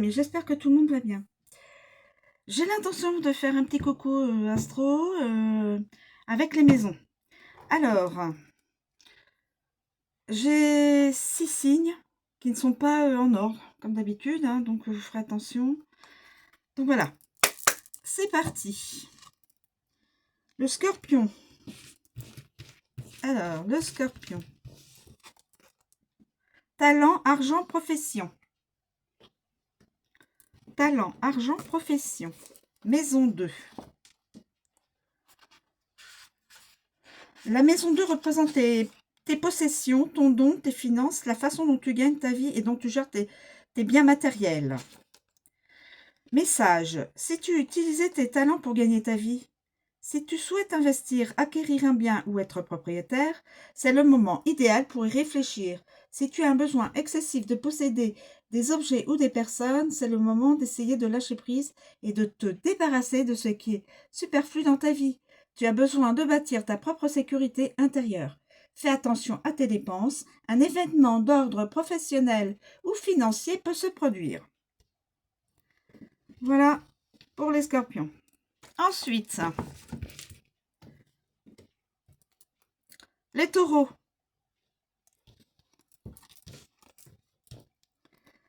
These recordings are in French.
Mais j'espère que tout le monde va bien. J'ai l'intention de faire un petit coco astro avec les maisons. Alors, j'ai 6 signes qui ne sont pas en ordre, comme d'habitude, hein, donc vous ferez attention. Donc voilà, c'est parti. Le scorpion. Alors, le scorpion. Talent, argent, profession. Talent, argent, profession. Maison 2. La maison 2 représente tes possessions, ton don, tes finances, la façon dont tu gagnes ta vie et dont tu gères tes biens matériels. Message. Si tu utilisais tes talents pour gagner ta vie, si tu souhaites investir, acquérir un bien ou être propriétaire, c'est le moment idéal pour y réfléchir. Si tu as un besoin excessif de posséder des objets ou des personnes, c'est le moment d'essayer de lâcher prise et de te débarrasser de ce qui est superflu dans ta vie. Tu as besoin de bâtir ta propre sécurité intérieure. Fais attention à tes dépenses. Un événement d'ordre professionnel ou financier peut se produire. Voilà pour les scorpions. Ensuite, les taureaux.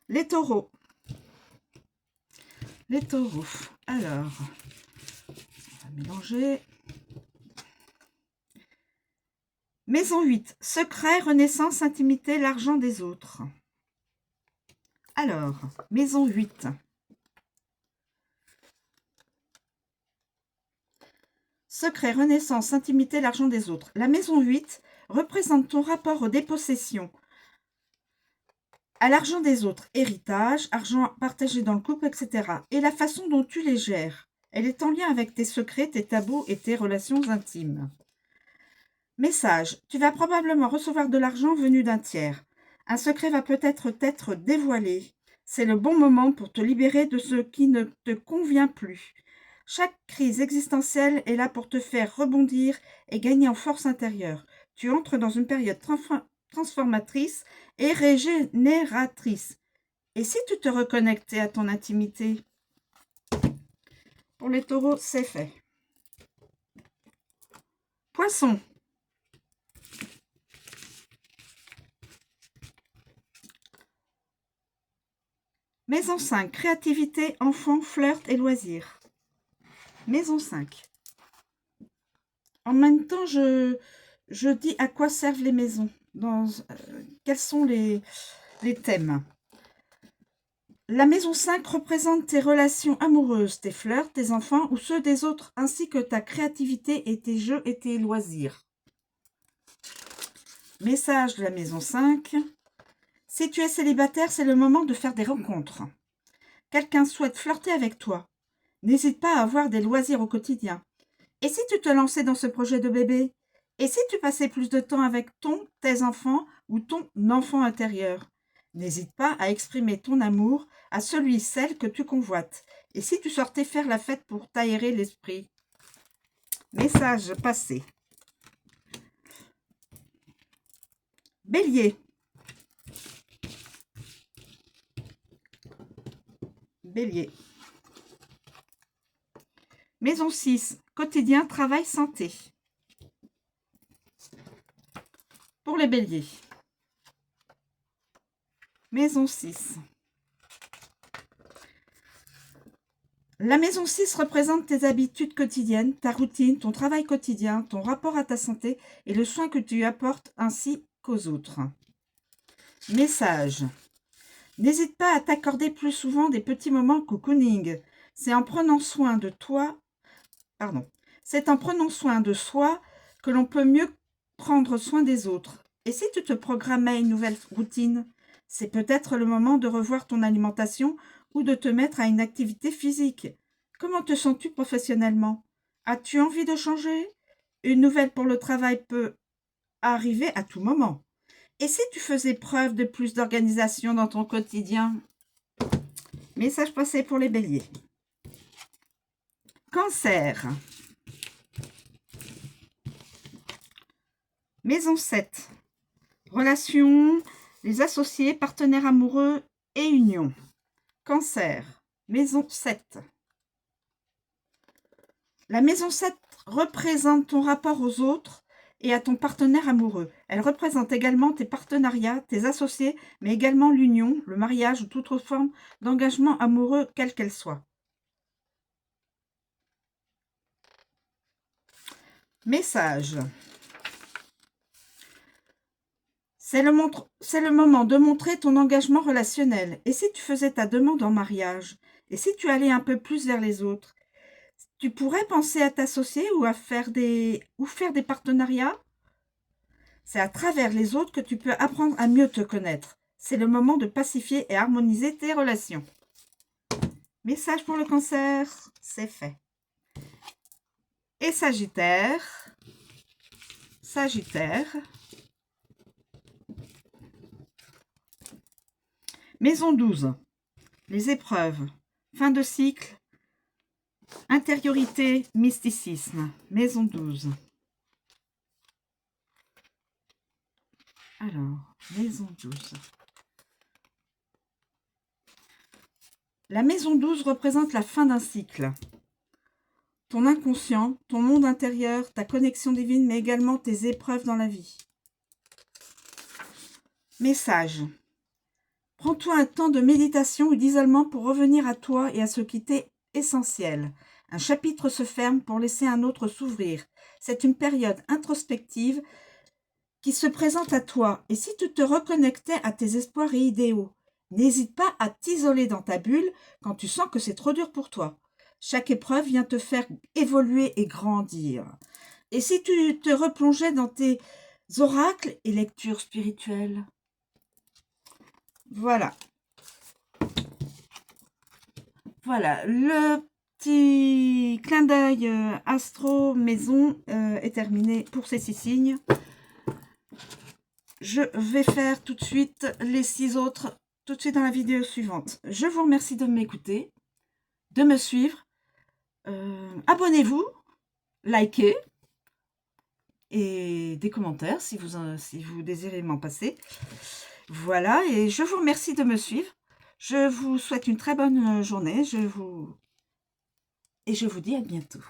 Les taureaux. Les taureaux. Alors, on va mélanger. Maison 8. Secret, renaissance, intimité, l'argent des autres. Alors, maison 8. Secret, renaissance, intimité, l'argent des autres. La maison 8 représente ton rapport aux dépossessions, à l'argent des autres, héritage, argent partagé dans le couple, etc. Et la façon dont tu les gères. Elle est en lien avec tes secrets, tes tabous et tes relations intimes. Message. Tu vas probablement recevoir de l'argent venu d'un tiers. Un secret va peut-être t'être dévoilé. C'est le bon moment pour te libérer de ce qui ne te convient plus. Chaque crise existentielle est là pour te faire rebondir et gagner en force intérieure. Tu entres dans une période transformatrice et régénératrice. Et si tu te reconnectais à ton intimité? Pour les taureaux, c'est fait. Poisson. Maison 5, créativité, enfants, flirt et loisirs. Maison 5. En même temps, je dis à quoi servent les maisons. Quels sont les thèmes. La maison 5 représente tes relations amoureuses, tes flirts, tes enfants ou ceux des autres, ainsi que ta créativité et tes jeux et tes loisirs. Message de la maison 5. Si tu es célibataire, c'est le moment de faire des rencontres. Quelqu'un souhaite flirter avec toi. N'hésite pas à avoir des loisirs au quotidien. Et si tu te lançais dans ce projet de bébé? Et si tu passais plus de temps avec tes enfants ou ton enfant intérieur? N'hésite pas à exprimer ton amour à celui, celle que tu convoites. Et si tu sortais faire la fête pour t'aérer l'esprit? Message passé. Bélier. Bélier. Maison 6. Quotidien, travail, santé. Pour les béliers. Maison 6. La maison 6 représente tes habitudes quotidiennes, ta routine, ton travail quotidien, ton rapport à ta santé et le soin que tu apportes ainsi qu'aux autres. Message. N'hésite pas à t'accorder plus souvent des petits moments cocooning. C'est en prenant soin de toi, c'est en prenant soin de soi que l'on peut mieux prendre soin des autres. Et si tu te programmais une nouvelle routine, c'est peut-être le moment de revoir ton alimentation ou de te mettre à une activité physique. Comment te sens-tu professionnellement? As-tu envie de changer? Une nouvelle pour le travail peut arriver à tout moment. Et si tu faisais preuve de plus d'organisation dans ton quotidien? Message passé pour les béliers. Cancer. Maison 7. Relations, les associés, partenaires amoureux et union. Cancer, maison 7. La maison 7 représente ton rapport aux autres et à ton partenaire amoureux. Elle représente également tes partenariats, tes associés, mais également l'union, le mariage ou toute autre forme d'engagement amoureux, quelle qu'elle soit. Message. C'est le moment de montrer ton engagement relationnel. Et si tu faisais ta demande en mariage? Et si tu allais un peu plus vers les autres? Tu pourrais penser à t'associer ou à faire des partenariats? C'est à travers les autres que tu peux apprendre à mieux te connaître. C'est le moment de pacifier et harmoniser tes relations. Message pour le Cancer, c'est fait. Et Sagittaire. Maison 12. Les épreuves. Fin de cycle. Intériorité, mysticisme. Maison 12. Alors, maison 12. La maison 12 représente la fin d'un cycle. Ton inconscient, ton monde intérieur, ta connexion divine, mais également tes épreuves dans la vie. Message. Prends-toi un temps de méditation ou d'isolement pour revenir à toi et à ce qui t'est essentiel. Un chapitre se ferme pour laisser un autre s'ouvrir. C'est une période introspective qui se présente à toi. Et si tu te reconnectais à tes espoirs et idéaux, n'hésite pas à t'isoler dans ta bulle quand tu sens que c'est trop dur pour toi. Chaque épreuve vient te faire évoluer et grandir. Et si tu te replongeais dans tes oracles et lectures spirituelles? Voilà. Voilà, le petit clin d'œil astro maison est terminé pour ces 6 signes. Je vais faire tout de suite les 6 autres, tout de suite dans la vidéo suivante. Je vous remercie de m'écouter, de me suivre. Abonnez-vous, likez et des commentaires si vous désirez m'en passer. Voilà, et je vous remercie de me suivre. Je vous souhaite une très bonne journée. Et je vous dis à bientôt.